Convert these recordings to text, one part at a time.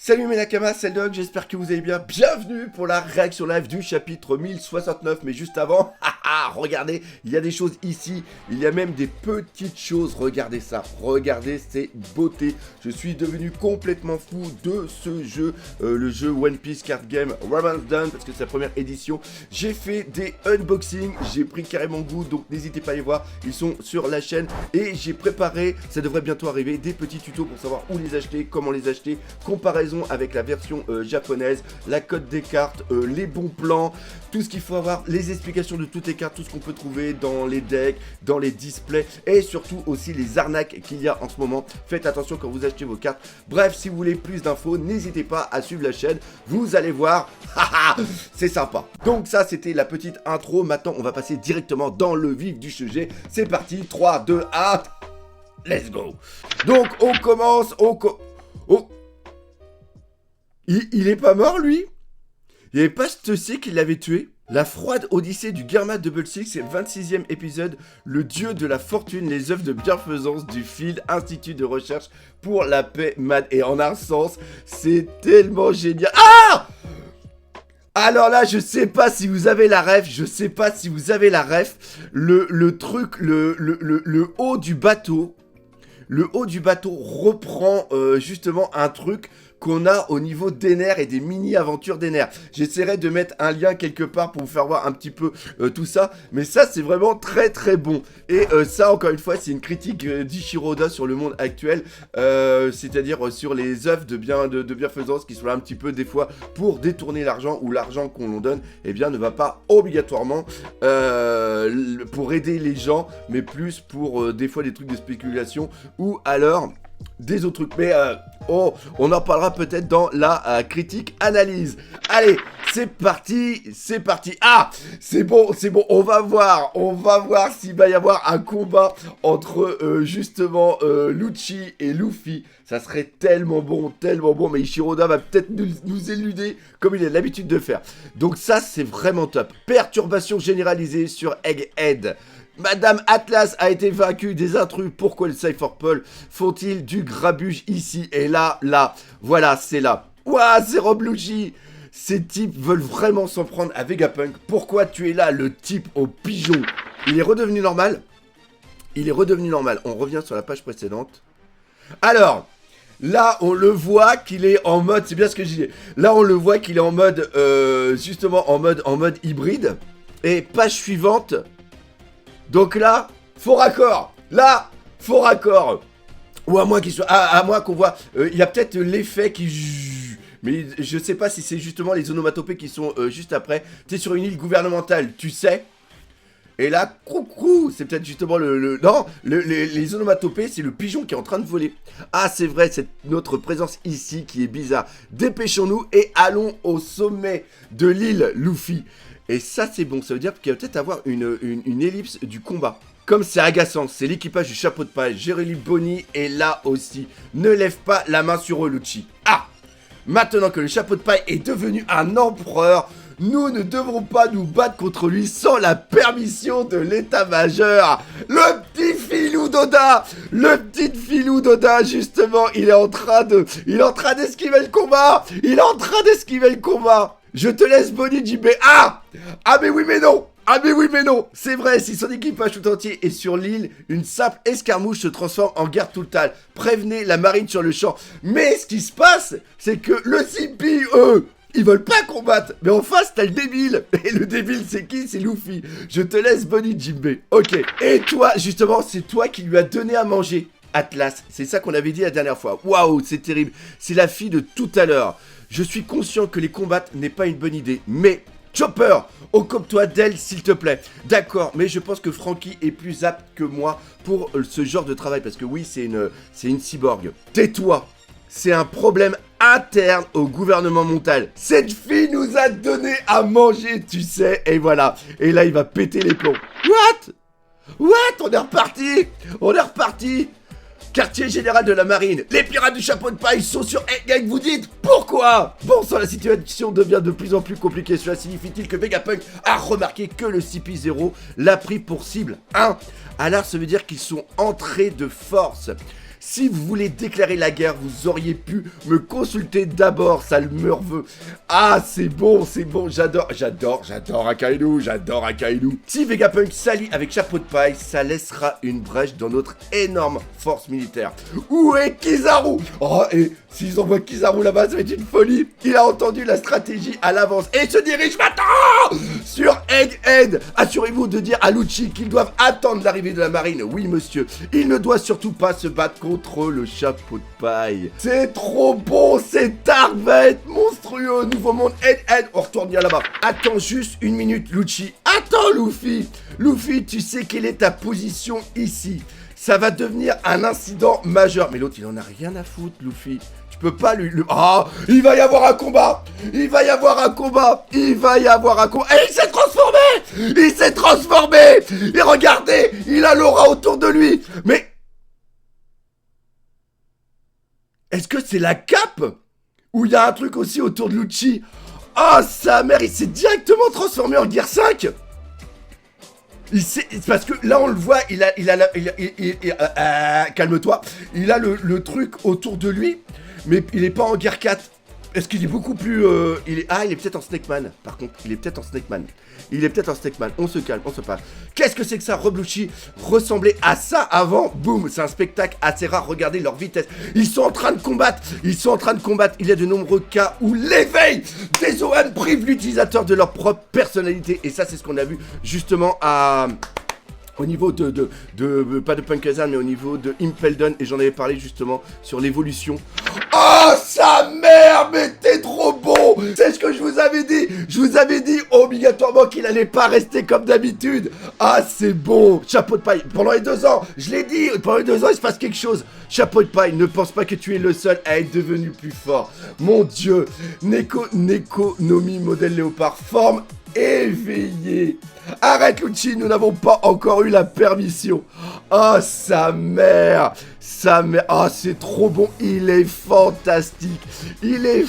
Salut mes Nakamas, c'est le Dog, j'espère que vous allez bien. Bienvenue pour la réaction live du chapitre 1069. Mais juste avant, regardez, il y a des choses ici. Il y a même des petites choses. Regardez ça, regardez ces beautés. Je suis devenu complètement fou de ce jeu, le jeu One Piece Card Game Romance Dawn, parce que c'est la première édition. J'ai fait des unboxings, j'ai pris carrément goût, donc n'hésitez pas à les voir. Ils sont sur la chaîne et j'ai préparé, ça devrait bientôt arriver, des petits tutos pour savoir où les acheter, comment les acheter, comparaison avec la version japonaise, la cote des cartes, les bons plans, tout ce qu'il faut avoir, les explications de toutes les cartes, tout ce qu'on peut trouver dans les decks, dans les displays et surtout aussi les arnaques qu'il y a en ce moment. Faites attention quand vous achetez vos cartes. Bref, si vous voulez plus d'infos, n'hésitez pas à suivre la chaîne, vous allez voir, c'est sympa. Donc ça, c'était la petite intro. Maintenant, on va passer directement dans le vif du sujet. C'est parti, 3, 2, 1, let's go. Donc, on commence, Il est pas mort, lui? Il n'y avait pas Stussy qui l'avait tué? La froide odyssée du Germa Double Six, c'est le 26e épisode. Le dieu de la fortune, les œuvres de bienfaisance du Field Institut de recherche pour la paix, Mad. Et en un sens, c'est tellement génial. Ah! Alors là, je sais pas si vous avez la ref, le truc, le haut du bateau. Le haut du bateau reprend justement un truc qu'on a au niveau d'Ener et des mini-aventures d'Ener. J'essaierai de mettre un lien quelque part pour vous faire voir un petit peu tout ça. Mais ça, c'est vraiment très très bon. Et ça, encore une fois, c'est une critique d'Ishiroda sur le monde actuel. C'est-à-dire sur les œuvres de bienfaisance qui sont là un petit peu des fois pour détourner l'argent ou l'argent qu'on l'on donne, eh bien, ne va pas obligatoirement pour aider les gens, mais plus pour des fois des trucs de spéculation ou alors des autres trucs. Mais on en parlera peut-être dans la critique analyse. Allez, c'est parti. Ah, c'est bon, on va voir s'il va y avoir un combat entre justement Lucci et Luffy. Ça serait tellement bon, mais Ishiroda va peut-être nous éluder comme il a l'habitude de faire. Donc ça, c'est vraiment top. Perturbation généralisée sur Egghead. Madame Atlas a été vaincue des intrus. Pourquoi les Cypher Paul font-ils du grabuge ici? Et là, voilà, c'est là. Ouah, c'est Rob Lucci. Ces types veulent vraiment s'en prendre à Vegapunk. Pourquoi tu es là, le type au pigeon? Il est redevenu normal. On revient sur la page précédente. Alors, là, on le voit qu'il est en mode... C'est bien ce que je disais. Là, on le voit qu'il est en mode... justement, en mode hybride. Et page suivante... Donc là, faux raccord. Ou à moins qu'il soit... à moins qu'on voit... Il y a peut-être l'effet qui... Mais je sais pas si c'est justement les onomatopées qui sont juste après. Tu es sur une île gouvernementale, tu sais. Et là, coucou, c'est peut-être justement Non, les onomatopées, c'est le pigeon qui est en train de voler. Ah, c'est vrai, c'est notre présence ici qui est bizarre. Dépêchons-nous et allons au sommet de l'île Luffy. Et ça, c'est bon. Ça veut dire qu'il va peut-être avoir une ellipse du combat. Comme c'est agaçant, c'est l'équipage du chapeau de paille. Jérémy Bonny est là aussi. Ne lève pas la main sur eux, Lucci. Ah! Maintenant que le chapeau de paille est devenu un empereur, nous ne devrons pas nous battre contre lui sans la permission de l'état-major. Le petit filou Doda, justement, il est en train d'esquiver le combat. Je te laisse Bonnie JB. Ah mais oui mais non. C'est vrai, si son équipage tout entier est sur l'île, une simple escarmouche se transforme en guerre totale. Prévenez la marine sur le champ. Mais ce qui se passe, c'est que le CP, eux, ils veulent pas combattre. Mais en face, t'as le débile. Et le débile, c'est qui? C'est Luffy. Je te laisse Bonnie JB. Ok. Et toi, justement, c'est toi qui lui as donné à manger. Atlas, c'est ça qu'on avait dit la dernière fois. Waouh, c'est terrible. C'est la fille de tout à l'heure. Je suis conscient que les combattre n'est pas une bonne idée, mais... Chopper, occupe-toi d'elle s'il te plaît. D'accord, mais je pense que Franky est plus apte que moi pour ce genre de travail. Parce que oui, c'est une cyborg. Tais-toi. C'est un problème interne au gouvernement mondial. Cette fille nous a donné à manger, tu sais. Et voilà. Et là, il va péter les plombs. What? On est reparti. Quartier général de la marine, les pirates du chapeau de paille sont sur Egghead, vous dites pourquoi? Bon sang, la situation devient de plus en plus compliquée. Cela signifie-t-il que Vegapunk a remarqué que le CP0 l'a pris pour cible 1? Alors ça veut dire qu'ils sont entrés de force. Si vous voulez déclarer la guerre, vous auriez pu me consulter d'abord, ça le meurveux. Ah, c'est bon, j'adore Akainu. Si Vegapunk s'allie avec Chapeau de Paille, ça laissera une brèche dans notre énorme force militaire. Où est Kizaru? Oh, et s'ils envoient Kizaru là-bas, ça va être une folie. Il a entendu la stratégie à l'avance et se dirige maintenant sur Egghead. Assurez-vous de dire à Lucci qu'ils doivent attendre l'arrivée de la marine. Oui, monsieur. Il ne doit surtout pas se battre contre le Chapeau de Paille. C'est trop bon, cet arc va être monstrueux. Nouveau monde, Egghead. On retourne bien là-bas. Attends juste une minute, Lucci. Attends, Luffy. Luffy, tu sais quelle est ta position ici. Ça va devenir un incident majeur. Mais l'autre, il en a rien à foutre, Luffy. Tu peux pas lui... Ah, il va y avoir un combat. Et il s'est transformé. Et regardez, il a l'aura autour de lui. Mais... est-ce que c'est la cape? Ou il y a un truc aussi autour de Lucci? Ah, sa mère, il s'est directement transformé en Gear 5. Parce que là on le voit, calme-toi, il a le truc autour de lui, mais il est pas en Gear 4. Est-ce qu'il est beaucoup plus... il est peut-être en Snakeman, par contre, il est peut-être en Snakeman. On se calme, on se parle. Qu'est-ce que c'est que ça? Robluchi ressemblait à ça avant. Boum, c'est un spectacle assez rare. Regardez leur vitesse. Ils sont en train de combattre. Il y a de nombreux cas où l'éveil des OM prive l'utilisateur de leur propre personnalité. Et ça, c'est ce qu'on a vu justement au niveau pas de Punkazan, mais au niveau de Impel Down, et j'en avais parlé justement sur l'évolution. Oh, sa mère, mais t'es trop bon! C'est ce que je vous avais dit! Je vous avais dit obligatoirement qu'il allait pas rester comme d'habitude! Ah, c'est bon! Chapeau de Paille, pendant les 2 ans, je l'ai dit, pendant les 2 ans, il se passe quelque chose! Chapeau de Paille, ne pense pas que tu es le seul à être devenu plus fort! Mon Dieu! Neko Nomi modèle léopard, forme éveillée! Arrête, Lucci, nous n'avons pas encore eu la permission. Oh, sa mère. Oh, c'est trop bon. Il est fantastique. Il est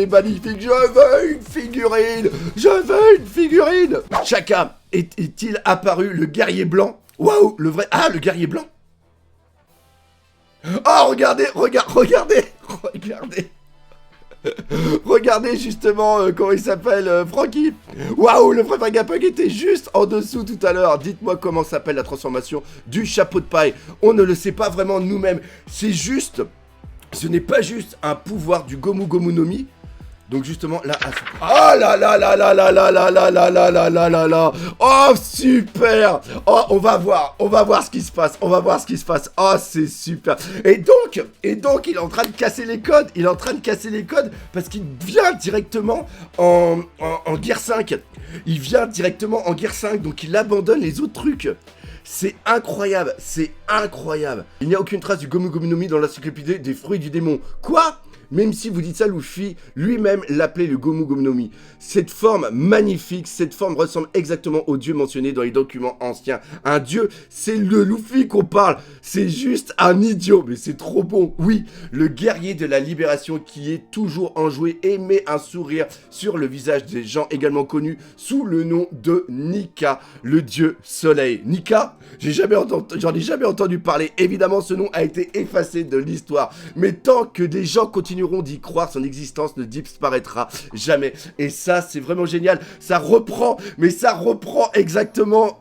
magnifique. Je veux une figurine. Chaka, est-il apparu le guerrier blanc? Waouh, le vrai... Ah, le guerrier blanc. Oh, regardez. Regardez justement comment il s'appelle, Franky. Waouh, le vrai Vegapunk était juste en dessous tout à l'heure. Dites-moi comment s'appelle la transformation du Chapeau de Paille. On ne le sait pas vraiment nous-mêmes. C'est juste, ce n'est pas juste un pouvoir du Gomu Gomu no Mi. Donc justement là, oh là là là là là là là là là là là là là là. Oh super. Oh, on va voir ce qui se passe. Oh, c'est super. Et donc il est en train de casser les codes. Parce qu'il vient directement en Gear 5. Donc il abandonne les autres trucs. C'est incroyable. Il n'y a aucune trace du Gomu Gomu no Mi dans l'encyclopédie des fruits du démon. Quoi? Même si vous dites ça, Luffy lui-même l'appelait le Gomu Gomu no Mi. Cette forme magnifique, ressemble exactement au dieu mentionné dans les documents anciens. Un dieu, c'est le Luffy qu'on parle. C'est juste un idiot, mais c'est trop bon. Oui, le guerrier de la libération qui est toujours enjoué et met un sourire sur le visage des gens également connus sous le nom de Nika, le dieu soleil. Nika, j'en ai jamais entendu parler. Évidemment, ce nom a été effacé de l'histoire. Mais tant que des gens continueront d'y croire, son existence ne disparaîtra jamais. Et ça, c'est vraiment génial. Ça reprend exactement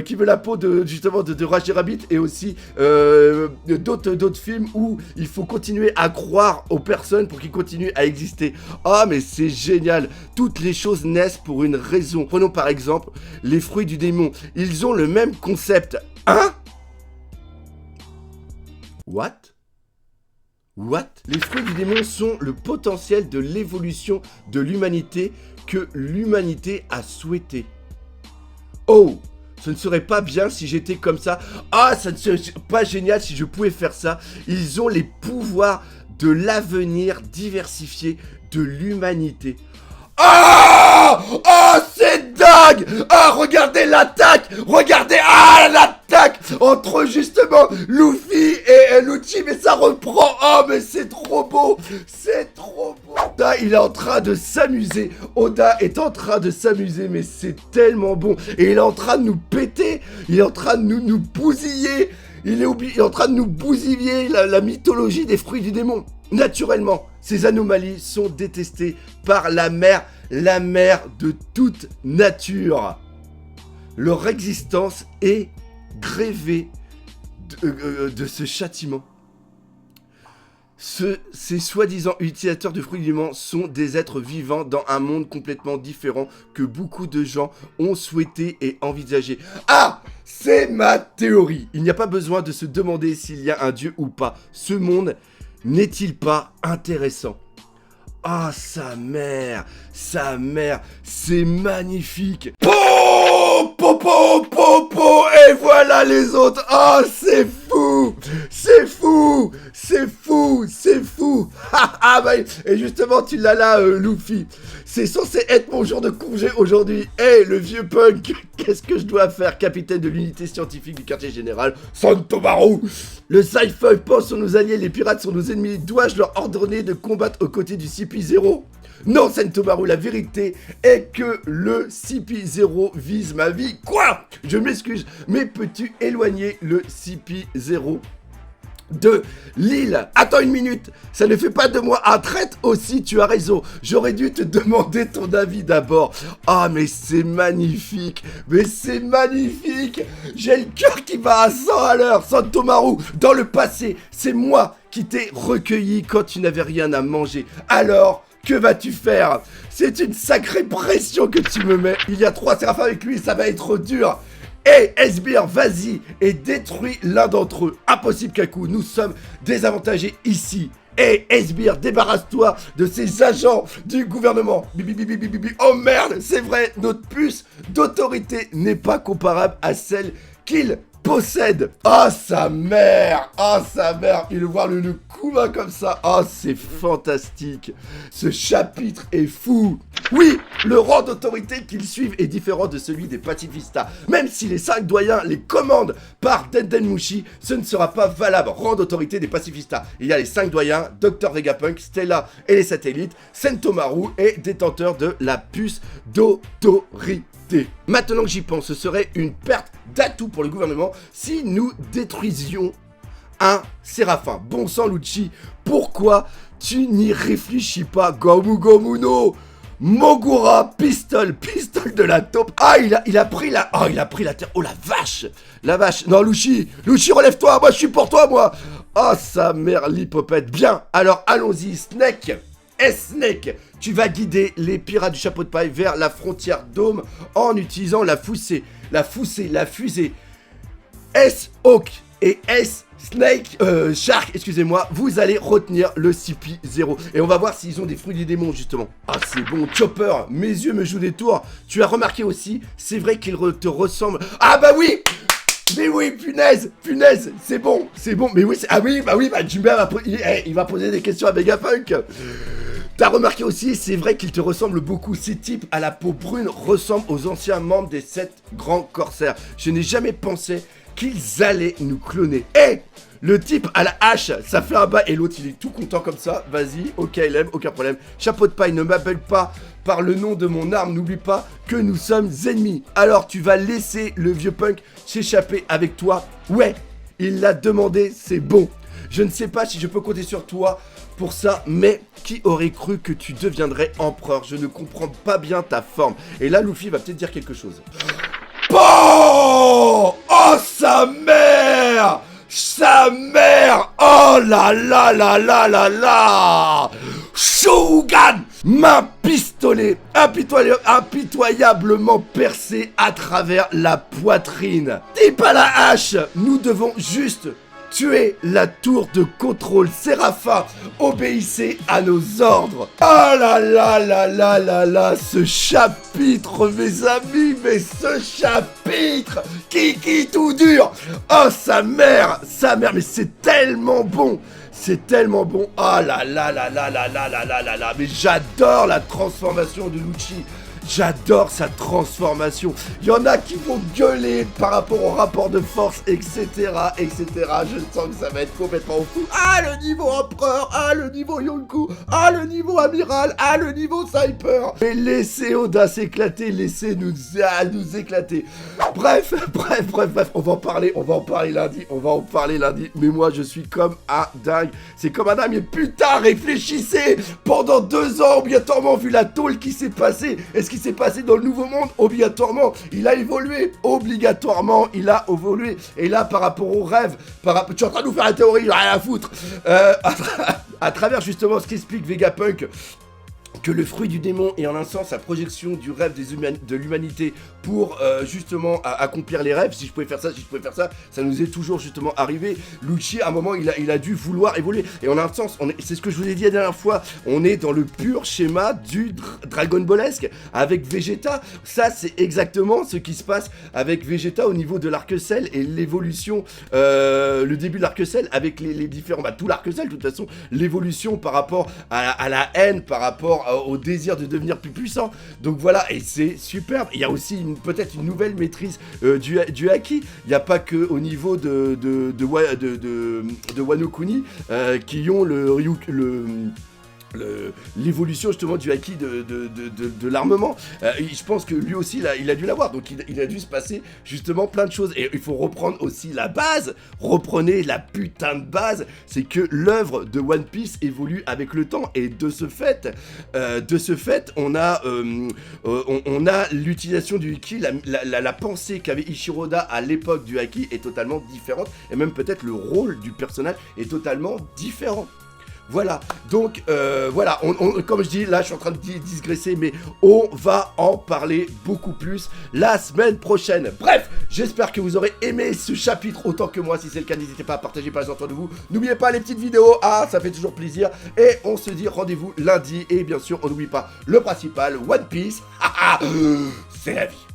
Qui veut la peau de justement de Roger Rabbit, et aussi d'autres films où il faut continuer à croire aux personnes pour qu'ils continuent à exister. Ah, mais c'est génial. Toutes les choses naissent pour une raison. Prenons par exemple les fruits du démon. Ils ont le même concept. Hein? What? Les fruits du démon sont le potentiel de l'évolution de l'humanité que l'humanité a souhaité. Oh, ce ne serait pas bien si j'étais comme ça. Ah, ça ne serait pas génial si je pouvais faire ça. Ils ont les pouvoirs de l'avenir diversifié de l'humanité. Ah! Ah, c'est dingue! Ah, regardez l'attaque! L'attaque entre justement Luffy et Lucci, mais ça reprend. Oh, mais c'est trop beau! Oda, il est en train de s'amuser. Mais c'est tellement bon. Et il est en train de nous péter. Il est en train de nous bousiller. Il est en train de nous bousiller la mythologie des fruits du démon. Naturellement, ces anomalies sont détestées par la mère de toute nature. Leur existence est grévée de ce châtiment. Ces soi-disant utilisateurs de fruits du démon sont des êtres vivants dans un monde complètement différent que beaucoup de gens ont souhaité et envisagé. Ah, c'est ma théorie. Il n'y a pas besoin de se demander s'il y a un dieu ou pas. Ce monde n'est-il pas intéressant? Ah, sa mère, c'est magnifique. Po, po, po, po, po, et voilà les autres. Ah, c'est fou, c'est fou, c'est fou, c'est fou. Ah, bah, et justement, tu l'as là, Luffy. C'est censé être mon jour de congé aujourd'hui. Hé, le vieux punk, qu'est-ce que je dois faire, capitaine de l'unité scientifique du quartier général Santomaru? Le Sci-Fi pense sont nos alliés, les pirates sont nos ennemis. Dois-je leur ordonner de combattre aux côtés du CP0? Non, Santomaru, la vérité est que le CP0 vise ma vie. Quoi? Je m'excuse, mais peux-tu éloigner le CP0 de l'île? Attends une minute, ça ne fait pas de moi un traître aussi, tu as raison. J'aurais dû te demander ton avis d'abord. Ah, mais c'est magnifique, J'ai le cœur qui va à 100 à l'heure. Santomaru, dans le passé, c'est moi qui t'ai recueilli quand tu n'avais rien à manger. Alors, que vas-tu faire? C'est une sacrée pression que tu me mets. Il y a 3 séraphins avec lui, ça va être dur. Hé, Esbir, vas-y et détruis l'un d'entre eux. Impossible, Kaku, nous sommes désavantagés ici. Hé, Esbir, débarrasse-toi de ces agents du gouvernement. Oh merde, c'est vrai, notre puce d'autorité n'est pas comparable à celle qu'il possède. Ah, sa mère, il voir le Kuma comme ça. Ah, c'est fantastique. Ce chapitre est fou. Oui, le rang d'autorité qu'ils suivent est différent de celui des pacifistas. Même si les 5 doyens les commandent par Dendenmushi, ce ne sera pas valable. Rang d'autorité des pacifistas. Il y a les 5 doyens, Dr Vegapunk, Stella et les satellites, Sentomaru est détenteur de la puce d'autorité. Maintenant que j'y pense, ce serait une perte d'atout pour le gouvernement si nous détruisions un séraphin. Bon sang, Lucci, pourquoi tu n'y réfléchis pas? Gomu Gomu no Mogura, pistole de la taupe. Ah, il a pris la terre. Oh, la vache. Non, Lucci, relève-toi, moi, je suis pour toi, moi. Ah, sa mère, l'hypopète. Bien, alors, allons-y, Snake. Snake, tu vas guider les pirates du chapeau de paille vers la frontière Dôme en utilisant la fusée. S-Hawk et S-Snake, Shark, excusez-moi, vous allez retenir le CP0. Et on va voir s'ils ont des fruits des démons, justement. Ah, c'est bon, Chopper, mes yeux me jouent des tours. Tu as remarqué aussi, c'est vrai qu'il te ressemble. Ah bah oui! Mais oui, punaise, c'est bon. Mais oui, Jinbei il va poser des questions à Vegapunk. T'as remarqué aussi, c'est vrai qu'il te ressemble beaucoup. Ces types à la peau brune ressemblent aux anciens membres des 7 grands corsaires. Je n'ai jamais pensé qu'ils allaient nous cloner. Le type à la hache, ça fait un bas et l'autre il est tout content comme ça. Vas-y, ok, LM, aucun problème. Chapeau de paille, ne m'appelle pas par le nom de mon arme. N'oublie pas que nous sommes ennemis. Alors tu vas laisser le vieux punk s'échapper avec toi? Ouais, il l'a demandé, c'est bon. Je ne sais pas si je peux compter sur toi pour ça, mais qui aurait cru que tu deviendrais empereur? Je ne comprends pas bien ta forme. Et là, Luffy va peut-être dire quelque chose. Oh, sa mère! Oh là là! Shogun! Main pistolet, impitoyablement percé à travers la poitrine. Type à la hache, nous devons juste tuer la tour de contrôle. Séraphin, obéissez à nos ordres. Oh là là, ce chapitre, mes amis, mais ce chapitre qui tout dur. Oh, sa mère, mais c'est tellement bon. Oh là là, mais j'adore la transformation de Lucci. J'adore sa transformation. Il y en a qui vont gueuler par rapport au rapport de force, etc., etc. Je sens que ça va être complètement fou. Ah, le niveau empereur. Ah, le niveau Yonkou. Ah, le niveau amiral. Ah, le niveau sniper. Mais laissez Oda s'éclater. Laissez nous éclater. Bref. On va en parler lundi. Mais moi, je suis comme un dingue. C'est comme un dingue. Mais putain, réfléchissez. Pendant 2 ans, obligatoirement, vu la tôle qui s'est passée. Est-ce qu'il s'est passé dans le Nouveau Monde? Obligatoirement, il a évolué. Et là, par rapport aux rêves, tu es en train de nous faire la théorie, j'ai rien à foutre. À travers justement ce qu'explique Vegapunk, que le fruit du démon est en un sens la projection du rêve de l'humanité pour justement accomplir les rêves. Si je pouvais faire ça, ça nous est toujours justement arrivé. Lucci, à un moment, il a dû vouloir évoluer. Et en un sens, c'est ce que je vous ai dit la dernière fois, on est dans le pur schéma du Dragon Ballesque avec Vegeta. Ça, c'est exactement ce qui se passe avec Vegeta au niveau de l'Arc-Cell et l'évolution, le début de l'Arc-Cell avec les différents, tout l'Arc-Cell, de toute façon, l'évolution par rapport à la haine, par rapport au désir de devenir plus puissant. Donc voilà, et c'est superbe. Il y a aussi peut-être une nouvelle maîtrise du haki. Il n'y a pas que au niveau de Wano Kuni qui ont l'évolution justement du haki de l'armement. Je pense que lui aussi il a dû l'avoir, donc il a dû se passer justement plein de choses, et il faut reprendre aussi la base. Reprenez la putain de base, c'est que l'œuvre de One Piece évolue avec le temps, et de ce fait on a l'utilisation du haki, la pensée qu'avait Ichiroda à l'époque du haki est totalement différente, et même peut-être le rôle du personnage est totalement différent. Voilà, donc voilà, comme je dis, là je suis en train de digresser, mais on va en parler beaucoup plus la semaine prochaine. Bref, j'espère que vous aurez aimé ce chapitre autant que moi. Si c'est le cas, n'hésitez pas à partager par les autour de vous. N'oubliez pas les petites vidéos, ça fait toujours plaisir. Et on se dit rendez-vous lundi, et bien sûr, on n'oublie pas le principal, One Piece, c'est la vie.